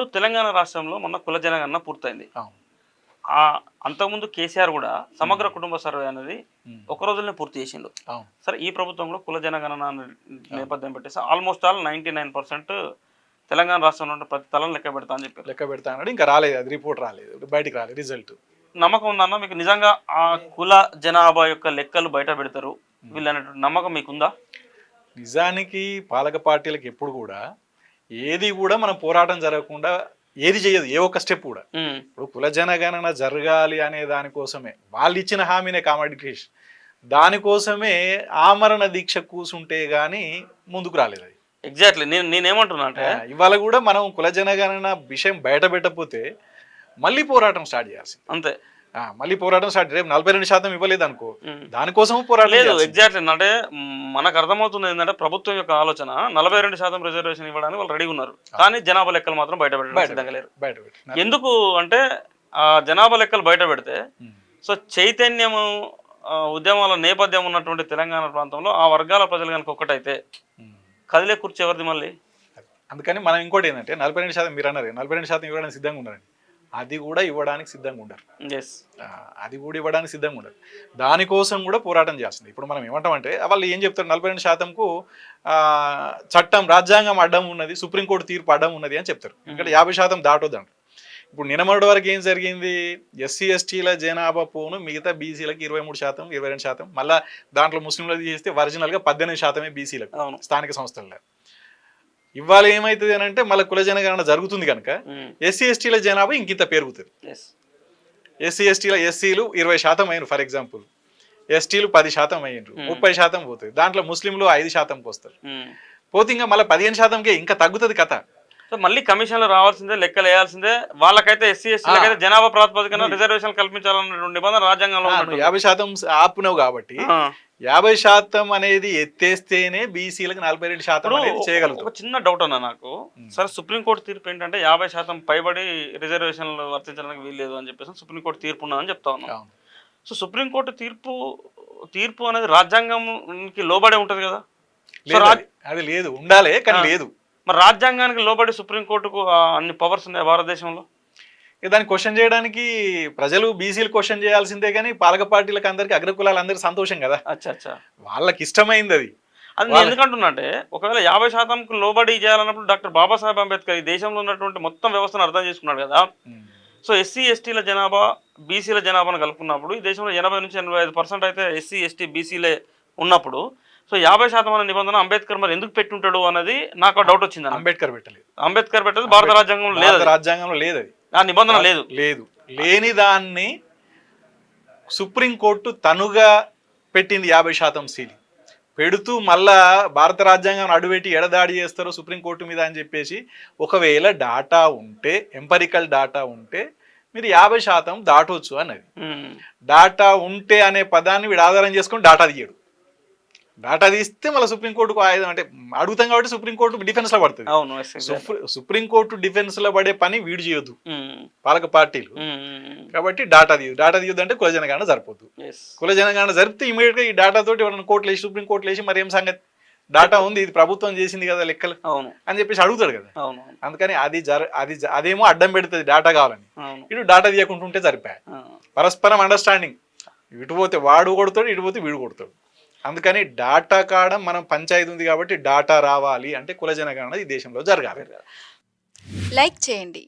ఇప్పుడు తెలంగాణ రాష్ట్రంలో మొన్న కుల జనగణన పూర్తయింది. అవును. అంతకుముందు కేసీఆర్ కూడా సమగ్ర కుటుంబ సర్వే అనేది ఒక రోజులోనే పూర్తి చేసిండు. అవును. సరే ఈ ప్రభుత్వంలో కుల జనగణన నేపథ్యం పెట్టేసి ఆల్మోస్ట్ ఆల్ 99% తెలంగాణ రాష్ట్రంలో ఉన్న ప్రతి తలను లెక్క పెడతా అని చెప్పారు. లెక్క పెడతా అన్నాడు, ఇంకా రాలేదు, అది రిపోర్ట్ రాలేదు, బయటికి రాలేదు రిజల్ట్. నమ్మకం ఉందన్న మీకు నిజంగా ఆ కుల జనాభా యొక్క లెక్కలు బయట పెడతారు వీళ్ళు అనేటువంటి నమ్మకం మీకుందా? నిజానికి పాలక పార్టీలకు ఎప్పుడు కూడా ఏది కూడా మనం పోరాటం జరగకుండా ఏది చేయదు, ఏ ఒక్క స్టెప్ కూడా. ఇప్పుడు కుల జనగణన జరగాలి అనే దానికోసమే వాళ్ళు ఇచ్చిన హామీనే కామడికేషన్, దానికోసమే ఆమరణ దీక్ష కూసుంటే గానీ ముందుకు రాలేదు. అది ఎగ్జాక్ట్లీ నేనేమంటున్నా అంటే ఇవాళ కూడా మనం కుల జనగణన విషయం బయట పెట్టకపోతే మళ్ళీ పోరాటం స్టార్ట్ చేయాల్సింది. అంతే, మళ్ళీ పోరాటం స్టార్ట్. రేపు 42% ఇవ్వలేదు అనుకో, దానికోసం పోరాటం లేదు. ఎగ్జాక్ట్లీ అంటే మనకు అర్థమవుతుంది ఏంటంటే ప్రభుత్వం యొక్క ఆలోచన 42% రిజర్వేషన్ ఇవ్వడానికి వాళ్ళు రెడీగా ఉన్నారు, కానీ జనాభా లెక్కలు మాత్రం బయట పెట్టలేదు. ఎందుకు అంటే ఆ జనాభా లెక్కలు బయట పెడితే సో చైతన్యము ఉద్యమాల నేపథ్యం ఉన్నటువంటి తెలంగాణ ప్రాంతంలో ఆ వర్గాల ప్రజలు కనుక ఒక్కటైతే కదిలే కూర్చో ఎవరిది మళ్ళీ. అందుకని మనం ఇంకోటి ఏంటంటే 42% మీరు అన్నారు 42% ఇవ్వడానికి సిద్ధంగా ఉన్నారండి, అది కూడా ఇవ్వడానికి సిద్ధంగా ఉండరు. అది కూడా ఇవ్వడానికి సిద్ధంగా ఉండరు, దానికోసం కూడా పోరాటం చేస్తుంది. ఇప్పుడు మనం ఏమంటామంటే వాళ్ళు ఏం చెప్తారు, 42%కు చట్టం రాజ్యాంగం అడ్డం ఉన్నది, సుప్రీంకోర్టు తీర్పు అడ్డం ఉన్నది అని చెప్తారు. ఇక్కడ 50% దాటొద్దంట. ఇప్పుడు నిన్నమొదటి వరకు ఏం జరిగింది, ఎస్సీ ఎస్టీల జనాభా పోను మిగతా బీసీలకు 23%, 22%, మళ్ళీ దాంట్లో ముస్లింలకు తీసేస్తే ఒరిజినల్గా 18% బీసీలకు స్థానిక సంస్థల్లో. ఇవాళ ఏమవుతుంది అని అంటే మళ్ళీ కుల జనగణన జరుగుతుంది కనుక ఎస్సీ ఎస్టీల జనాభా ఇంకింత పెరుగుతుంది. ఎస్సీలు 20% అయినారు ఫర్ ఎగ్జాంపుల్, ఎస్టీలు 10% అయినరు, 30% పోతుంది. దాంట్లో ముస్లింలు 5%కి వస్తారు. పోతే ఇంకా మళ్ళీ 15%కే ఇంకా తగ్గుతుంది కథ. సో మళ్ళీ కమిషన్లు రావాల్సిందే, లెక్కలు వేయాల్సిందే. వాళ్ళకైతే ఎస్సీ ఎస్టీలకైతే జనాభా ప్రాతిపదికన రిజర్వేషన్ కల్పించాలన్న నిబంధన రాజ్యాంగంలో 50% ఆపునవు కాబట్టి 50% అనేది ఎత్తేస్తేనే బీసీలకు 42% అనేది చేయగలుగుతాం. ఒక చిన్న డౌట్ అన్న నాకు, సరే సుప్రీంకోర్టు తీర్పు ఏంటంటే 50% పైబడి రిజర్వేషన్లు వర్తించడానికి వీల్లేదు అని చెప్పేసి సుప్రీంకోర్టు తీర్పు ఉన్నదని చెప్తా ఉన్నాను. సో సుప్రీంకోర్టు తీర్పు అనేది రాజ్యాంగంకి లోబడే ఉంటది కదా? అది లేదు, ఉండాలి కానీ లేదు. మరి రాజ్యాంగానికి లోబడి సుప్రీంకోర్టుకు అన్ని పవర్స్ ఉన్నాయి భారతదేశంలో. దాన్ని క్వశ్చన్ చేయడానికి ప్రజలు బీసీలు క్వశ్చన్ చేయాల్సిందే కానీ పాలక పార్టీలకు అందరికి అగ్రకులాలు అందరికి సంతోషం కదా, వాళ్ళకి ఇష్టమైంది అది. నేను ఎందుకంటున్నా అంటే ఒకవేళ 50%కు లోబడి చేయాలన్నప్పుడు డాక్టర్ బాబాసాహెబ్ అంబేద్కర్ ఈ దేశంలో ఉన్నటువంటి మొత్తం వ్యవస్థను అర్థం చేసుకున్నాడు కదా. సో ఎస్సీ ఎస్టీల జనాభా బీసీల జనాభాను కలుపుకున్నప్పుడు ఈ దేశంలో 80 నుంచి 85% అయితే ఎస్సీ ఎస్టీ బీసీలే ఉన్నప్పుడు సో 50% అనే నిబంధన అంబేద్కర్ మరి ఎందుకు పెట్టుంటాడు అనేది నాకు డౌట్ వచ్చింది. అంబేద్కర్ పెట్టలేదు, భారత రాజ్యాంగంలో లేదు, రాజ్యాంగంలో లేదు, అది ఆ నిబంధన లేదు. లేని దాన్ని సుప్రీంకోర్టు తనుగా పెట్టింది 50% సీలి పెడుతూ మళ్ళా భారత రాజ్యాంగం అడుపెట్టి ఎడదాడి చేస్తారో సుప్రీంకోర్టు మీద అని చెప్పేసి. ఒకవేళ డాటా ఉంటే, ఎంపరికల్ డాటా ఉంటే మీరు 50% దాటవచ్చు అన్నది. డాటా ఉంటే అనే పదాన్ని వీడు ఆధారం చేసుకొని డాటా తీయడు. డాటా తీస్తే మళ్ళీ సుప్రీంకోర్టుకు ఆయుధం అంటే అడుగుతాం కాబట్టి సుప్రీంకోర్టు డిఫెన్స్ లో పడుతుంది. సుప్రీంకోర్టు డిఫెన్స్ లో పడే పని వీడు చేయొద్దు పాలక పార్టీలు. కాబట్టి డాటా తీయొద్దు అంటే కుల జనగణన సరిపోద్దు. కుల జనగణన జరిపితే ఇమీడియట్ గా ఈ డాటా తోటి ఎవరైనా కోర్టులు వేసి సుప్రీంకోర్టులు వేసి మరి ఏం సంగతి, డాటా ఉంది, ఇది ప్రభుత్వం చేసింది కదా లెక్కలు అని చెప్పేసి అడుగుతాడు కదా. అందుకని అదేమో అడ్డం పెడుతుంది డాటా కావాలని, ఇటు డాటా తీయకుండా ఉంటే సరిపోయా. పరస్పరం అండర్స్టాండింగ్, ఇటు పోతే వాడు కొడతాడు, ఇటు పోతే వీడు కొడతాడు. అందుకని డాటా కావడం మనం పంచాయతీ ఉంది కాబట్టి డాటా రావాలి అంటే కుల జనగణన ఈ దేశంలో జరగాలి. లైక్ చేయండి,